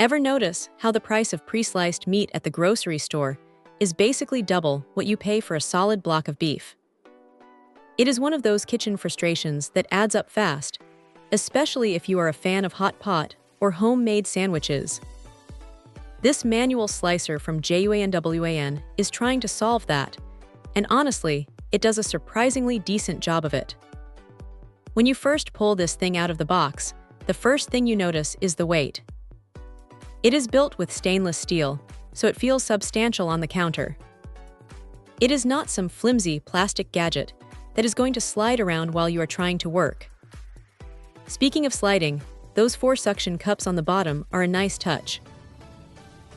Ever notice how the price of pre-sliced meat at the grocery store is basically double what you pay for a solid block of beef? It is one of those kitchen frustrations that adds up fast, especially if you are a fan of hot pot or homemade sandwiches. This manual slicer from JUANWAN is trying to solve that, and honestly, it does a surprisingly decent job of it. When you first pull this thing out of the box, the first thing you notice is the weight. It is built with stainless steel, so it feels substantial on the counter. It is not some flimsy plastic gadget that is going to slide around while you are trying to work. Speaking of sliding, those 4 suction cups on the bottom are a nice touch.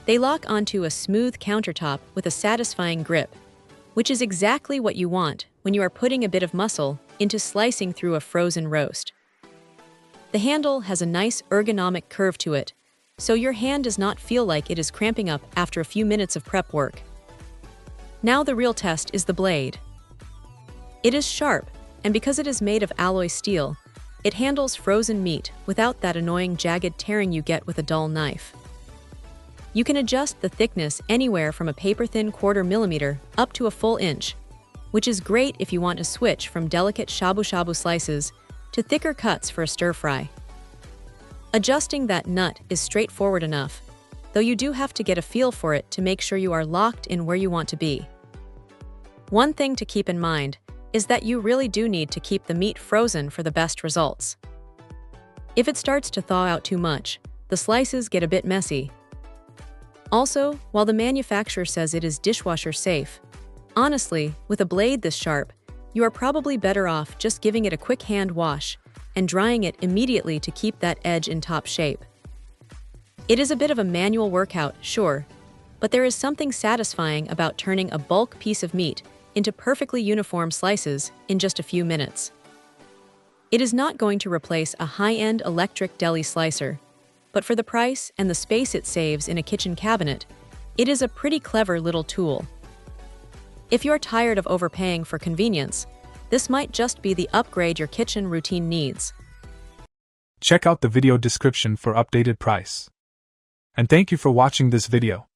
They lock onto a smooth countertop with a satisfying grip, which is exactly what you want when you are putting a bit of muscle into slicing through a frozen roast. The handle has a nice ergonomic curve to it, so your hand does not feel like it is cramping up after a few minutes of prep work. Now the real test is the blade. It is sharp, and because it is made of alloy steel, it handles frozen meat without that annoying jagged tearing you get with a dull knife. You can adjust the thickness anywhere from a paper-thin 1/4 millimeter up to a full inch, which is great if you want to switch from delicate shabu-shabu slices to thicker cuts for a stir-fry. Adjusting that nut is straightforward enough, though you do have to get a feel for it to make sure you are locked in where you want to be. One thing to keep in mind is that you really do need to keep the meat frozen for the best results. If it starts to thaw out too much, the slices get a bit messy. Also, while the manufacturer says it is dishwasher safe, honestly, with a blade this sharp, you are probably better off just giving it a quick hand wash and drying it immediately to keep that edge in top shape. It is a bit of a manual workout, sure, but there is something satisfying about turning a bulk piece of meat into perfectly uniform slices in just a few minutes. It is not going to replace a high-end electric deli slicer, but for the price and the space it saves in a kitchen cabinet, it is a pretty clever little tool. If you're tired of overpaying for convenience, this might just be the upgrade your kitchen routine needs. Check out the video description for updated price. And thank you for watching this video.